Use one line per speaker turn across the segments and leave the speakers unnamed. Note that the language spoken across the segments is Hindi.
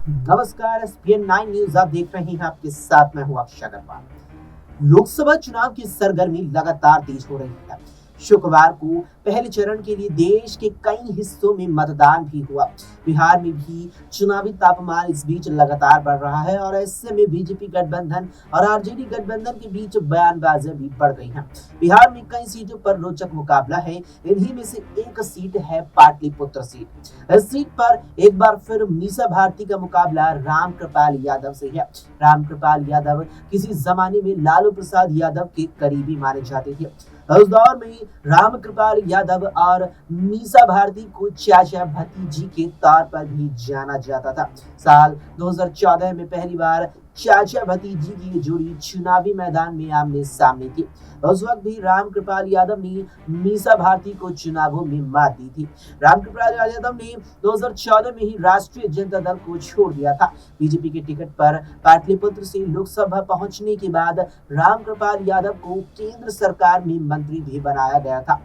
नमस्कार। SPN9 न्यूज आप देख रहे हैं। आपके साथ मैं हूं अक्षय अग्रवाल। लोकसभा चुनाव की सरगर्मी लगातार तेज हो रही है। शुक्रवार को पहले चरण के लिए देश के कई हिस्सों में मतदान भी हुआ। बिहार में भी चुनावी तापमान इस बीच लगातार बढ़ रहा है और ऐसे में बीजेपी गठबंधन और आरजेडी गठबंधन के बीच बयानबाजी भी बढ़ गई है। बिहार में कई सीटों पर रोचक मुकाबला है। इन्हीं में से एक सीट है पाटलिपुत्र सीट। इस सीट पर एक बार फिर मीसा भारती का मुकाबला रामकृपाल यादव से है। रामकृपाल यादव किसी जमाने में लालू प्रसाद यादव के करीबी माने जाते थे। उस दौर में रामकृपाल यादव और मीसा भारती को चाचा भतीजी के तौर पर भी जाना जाता था। साल 2014 में पहली बार चाचा भतीजी की जोड़ी चुनावी मैदान में आमने सामने थी। उस वक्त भी रामकृपाल यादव ने मीसा भारती को चुनावों में मात दी थी। रामकृपाल यादव ने 2014 में ही राष्ट्रीय जनता दल को छोड़ दिया था। बीजेपी के टिकट पर पाटलिपुत्र से लोकसभा पहुंचने के बाद रामकृपाल यादव को केंद्र सरकार में मंत्री भी बनाया गया था।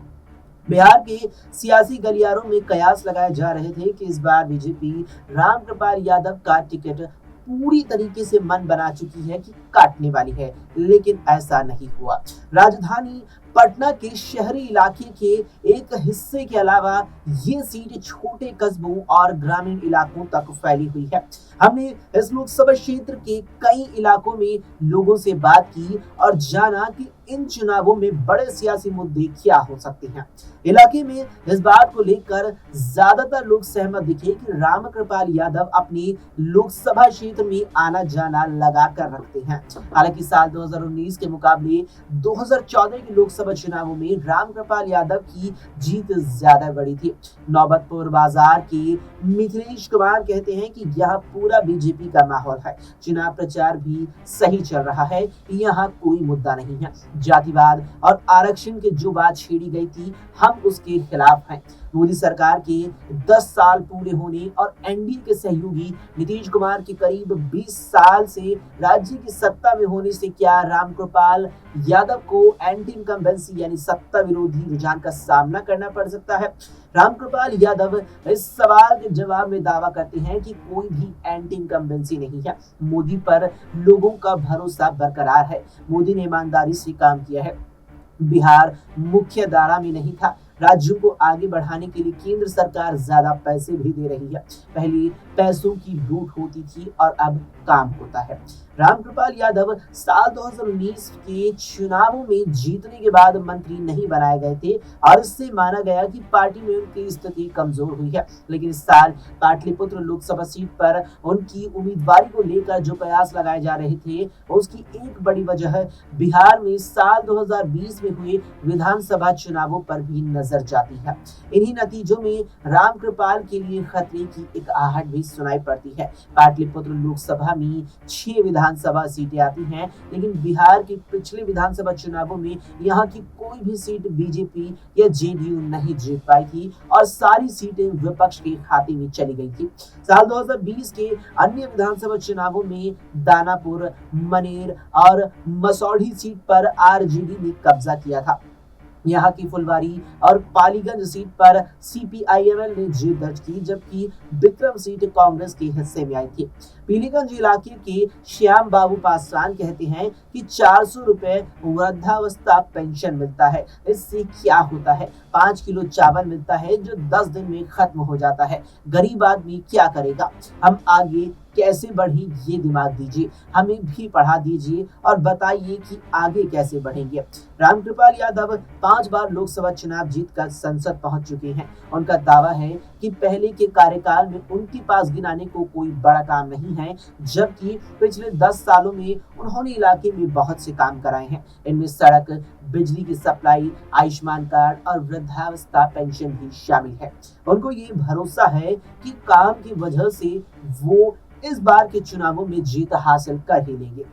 बिहार के सियासी गलियारों में कयास लगाए जा रहे थे कि इस बार बीजेपी रामकृपाल यादव का टिकट पूरी तरीके से मन बना चुकी है कि काटने वाली है, लेकिन ऐसा नहीं हुआ। राजधानी पटना के शहरी इलाके के एक हिस्से के अलावा ये सीट छोटे कस्बों और ग्रामीण इलाकों तक फैली हुई है। हमने इस लोकसभा क्षेत्र के कई इलाकों में लोगों से बात की और जाना कि इन चुनावों में बड़े सियासी मुद्दे क्या हो सकते हैं। इलाके में इस बात को लेकर ज्यादातर लोग सहमत दिखे कि रामकृपाल यादव अपने लोकसभा क्षेत्र में आना जाना लगा कर रखते हैं। हालांकि साल 2019 के मुकाबले 2014 के लोकसभा चुनावों में रामकृपाल यादव की जीत ज्यादा बड़ी थी। नौबतपुर बाजार के मिथिलेश कुमार कहते हैं कि यह पूरा बीजेपी का माहौल है। चुनाव प्रचार भी सही चल रहा है। यहाँ कोई मुद्दा नहीं है। जातिवाद और आरक्षण की जो बात छेड़ी गई थी, हम उसके खिलाफ हैं। मोदी सरकार के 10 साल पूरे होने और एनडीए के सहयोगी नीतीश कुमार के करीब 20 साल से राज्य की सत्ता में होने से क्या रामकृपाल यादव को एंटी इनकम्बेंसी यानी सत्ता विरोधी रुझान का सामना करना पड़ सकता है? रामकृपाल यादव इस सवाल के जवाब में दावा करते हैं कि कोई भी एंटी इनकम्बेंसी नहीं है। मोदी पर लोगों का भरोसा बरकरार है। मोदी ने ईमानदारी से काम किया है। बिहार मुख्य धारा में नहीं था। राज्यों को आगे बढ़ाने के लिए केंद्र सरकार ज्यादा पैसे भी दे रही है। पहले पैसों की लूट होती थी और अब काम होता है। रामकृपाल यादव साल 2019 के चुनावों में जीतने के बाद मंत्री नहीं बनाए गए थे और इससे माना गया कि पार्टी में उनकी स्थिति कमजोर हुई है। लेकिन इस साल पाटलिपुत्र लोकसभा सीट पर उनकी उम्मीदवारी को लेकर जो कयास लगाए जा रहे थे, उसकी एक बड़ी वजह बिहार में साल 2020 में हुए विधानसभा चुनावों पर भी नजर जाती है। इन्हीं नतीजों में रामकृपाल के लिए खतरे की एक आहट भी सुनाई पड़ती है। पाटलिपुत्र लोकसभा में 6 विधानसभा सीटें आती हैं, लेकिन बिहार के पिछले विधानसभा चुनावों में यहाँ की कोई भी सीट बीजेपी या जेडीयू नहीं जीत पाई थी और सारी सीटें विपक्ष के खाते में चली गई थी। साल 2020 के अन्य विधानसभा चुनावों में दानापुर, मनेर और मसौढ़ी सीट पर आरजेडी ने कब्जा किया था। यहाँ की फुलवारी और पालीगंज सीट पर सीपीआईएमएल ने जीत दर्ज की, जबकि विक्रम सीट कांग्रेस के हिस्से में आई थी। पीलीगंज इलाके के श्याम बाबू पासवान कहते हैं कि 400 रुपए वृद्धावस्था पेंशन मिलता है। इससे क्या होता है? 5 किलो चावल मिलता है जो 10 दिन में खत्म हो जाता है। गरीब आदमी क्या करेगा? हम आगे कैसे बढ़े, ये दिमाग दीजिए, हमें भी पढ़ा दीजिए और बताइए कि आगे कैसे बढ़ेंगे। रामकृपाल यादव 5 बार लोकसभा चुनाव जीतकर संसद पहुंच चुके हैं। उनका दावा है कि पहले के कार्यकाल में उनके पास गिनाने को कोई बड़ा काम नहीं है, जबकि पिछले 10 सालों में उन्होंने इलाके में बहुत से काम कराए हैं। इनमें सड़क, बिजली की सप्लाई, आयुष्मान कार्ड और वृद्धावस्था पेंशन भी शामिल है। उनको ये भरोसा है कि काम की वजह से वो इस बार के चुनावों में जीत हासिल कर ही लेंगे।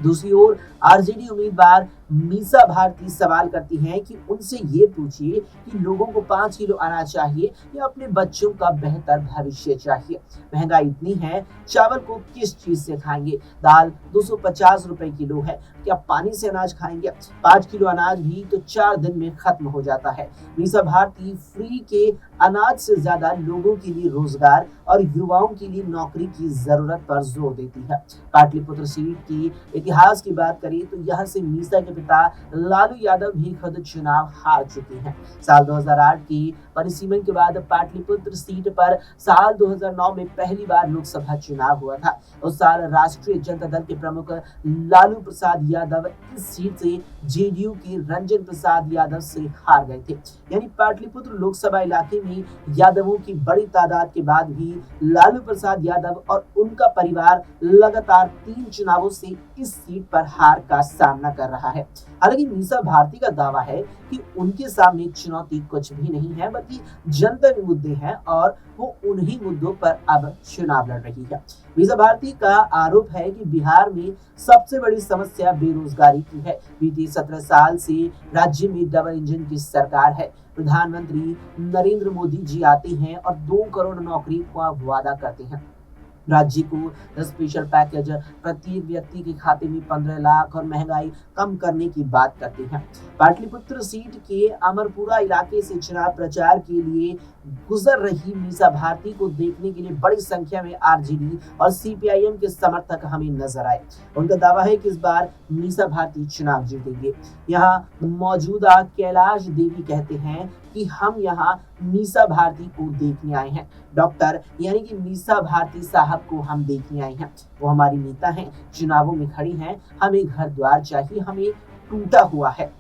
दूसरी ओर आरजेडी उम्मीदवार मीसा भारती सवाल करती हैं कि उनसे ये पूछिए कि लोगों को 5 किलो अनाज चाहिए या अपने बच्चों का बेहतर भविष्य चाहिए। महंगाई इतनी है, चावल को किस चीज से खाएंगे? दाल 250 रुपए किलो है, क्या पानी से अनाज खाएंगे? 5 किलो अनाज भी तो 4 दिन में खत्म हो जाता है। मीसा भारती फ्री के अनाज से ज्यादा लोगों के लिए रोजगार और युवाओं के लिए नौकरी की जरूरत पर जोर देती है। पाटलिपुत्र सीट की इतिहास की बात करें तो यहाँ से मीसा के पिता लालू यादव भी खुद चुनाव हार चुके हैं। साल 2008 की परिसीमन के बाद पाटलिपुत्र सीट पर साल 2009 में पहली बार लोकसभा चुनाव हुआ था। उस साल राष्ट्रीय जनता दल के प्रमुख लालू प्रसाद यादव इस सीट से जेडीयू के रंजन प्रसाद यादव से हार गए थे। यानी पाटलिपुत्र लोकसभा इलाके में यादवों की बड़ी तादाद के बाद भी लालू प्रसाद यादव और उनका परिवार लगातार 3 चुनावों से इस सीट पर हार का सामना कर रहा है। हालांकि मीसा भारती का दावा है कि उनके सामने चुनौती कुछ भी नहीं है, बल्कि जनता मुद्दे हैं और वो उन्हीं मुद्दों पर अब चुनाव लड़ रही है। मीसा भारती का आरोप है कि बिहार में सबसे बड़ी समस्या बेरोजगारी की है। बीते 17 साल से राज्य में डबल इंजन की सरकार है। प्रधानमंत्री नरेंद्र मोदी जी आते हैं और 2 करोड़ नौकरी का वादा करते हैं। राज्य को स्पेशल पैकेज, प्रत्येक व्यक्ति के खाते में 15 लाख और महंगाई कम करने की बात करते हैं। पाटलिपुत्र सीट के अमरपुरा इलाके से चुनाव प्रचार के लिए गुजर रही मीसा भारती को देखने के लिए बड़ी संख्या में आरजेडी और सीपीआईएम के समर्थक हमें नजर आए। उनका दावा है कि इस बार मीसा भारती चुनाव जीतेंगे। यहाँ मौजूदा कैलाश देवी कहते हैं कि हम यहाँ मीसा भारती को देखने आए हैं। डॉक्टर यानी कि मीसा भारती साहब को हम देखने आए हैं। वो हमारी नेता हैं, चुनावों में खड़ी हैं। हमें घर द्वार चाहिए, हमें टूटा हुआ है,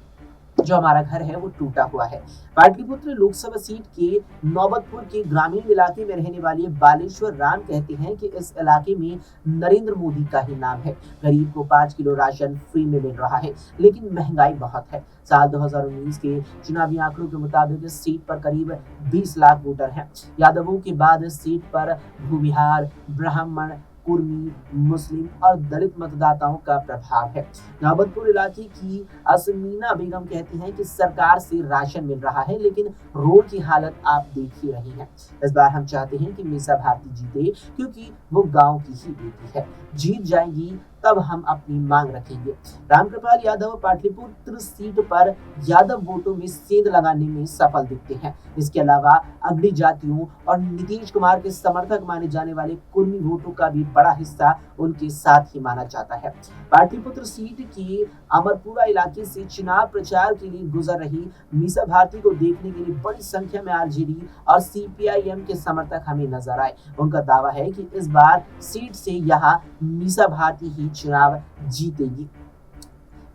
जो हमारा घर है वो टूटा हुआ है। पाटलिपुत्र लोकसभा सीट के नौबतपुर के ग्रामीण इलाके में रहने वाले बालेश्वर राम कहते हैं कि इस इलाके में नरेंद्र मोदी का ही नाम है। गरीब को 5 किलो राशन फ्री में मिल रहा है, लेकिन महंगाई बहुत है। साल 2019 के चुनावी आंकड़ों के मुताबिक इस सीट पर करीब 20 लाख वोटर हैं। यादवों के बाद इस सीट पर भूमिहार, ब्राह्मण, कुर्मी, मुस्लिम और दलित मतदाताओं का प्रभाव है। नौबतपुर इलाके की असमीना बेगम कहती हैं कि सरकार से राशन मिल रहा है, लेकिन रोड की हालत आप देख ही रही हैं। इस बार हम चाहते हैं कि मीसा भारती जीते, क्योंकि वो गांव की ही बेटी है। जीत जाएंगी तब हम अपनी मांग रखेंगे। रामकृपाल यादव पाटलिपुत्र सीट पर यादव वोटों में सेंध लगाने में सफल दिखते हैं। इसके अलावा अग्नि जातियों और नीतीश कुमार के समर्थक माने जाने वाले कुर्मी वोटों का भी बड़ा हिस्सा उनके साथ ही माना जाता है। पाटलिपुत्र सीट के अमरपुरा इलाके से चुनाव प्रचार के लिए गुजर रही मीसा भारती को देखने के लिए बड़ी संख्या में आरजेडी और सीपीआईएम के समर्थक हमें नजर आए। उनका दावा है कि इस बार सीट से यहाँ मीसा भारती ही चुनाव जीतेगी।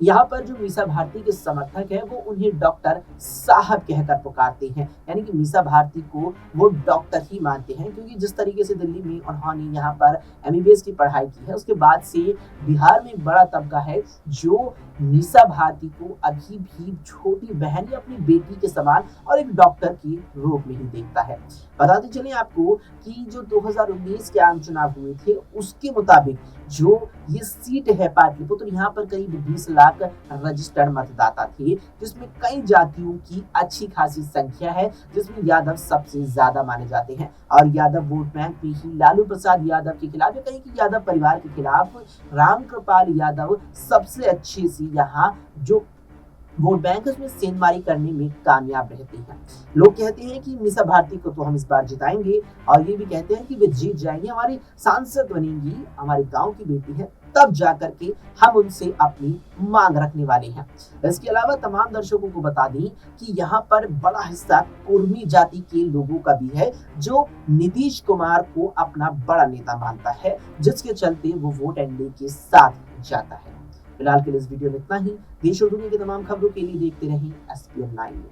यहाँ पर जो मीसा भारती के समर्थक हैं वो उन्हें डॉक्टर साहब कहकर पुकारते हैं, यानी कि मीसा भारती को वो डॉक्टर ही मानते हैं, क्योंकि जिस तरीके से दिल्ली में उन्होंने यहाँ पर एमबीबीएस की पढ़ाई की है, उसके बाद से बिहार में बड़ा तबका है जो मीसा भारती को अभी भी छोटी बहन या अपनी बेटी के समान और एक डॉक्टर के रूप में ही देखता है। बताते चले आपको कि जो 2019 के आम चुनाव हुए थे उसके मुताबिक जो ये सीट है पाटलिपुत्र, यहाँ पर करीब 20 लाख रजिस्टर्ड मतदाता थे, जिसमें कई जातियों की अच्छी खासी संख्या है, जिसमें यादव सबसे ज्यादा माने जाते हैं। और यादव वोट बैंक में ही लालू प्रसाद यादव के खिलाफ या कहीं की यादव परिवार के खिलाफ रामकृपाल यादव सबसे अच्छे से यहाँ जो वोट बैंक उसमें सेंधमारी करने में कामयाब रहते हैं। लोग कहते हैं कि मीसा भारती को तो हम इस बार जिताएंगे, और ये भी कहते हैं कि वे जीत जाएंगे, हमारी सांसद बनेंगी, हमारे गांव की बेटी है, तब जाकर के हम उनसे अपनी मांग रखने वाले हैं। इसके अलावा तमाम दर्शकों को बता दें कि यहाँ पर बड़ा हिस्सा कुर्मी जाति के लोगों का भी है, जो नीतीश कुमार को अपना बड़ा नेता मानता है, जिसके चलते वो वोट एनडीए के साथ जाता है। फिलहाल के लिए इस वीडियो में इतना ही। देश और दुनिया की तमाम खबरों के लिए देखते रहें SPN9।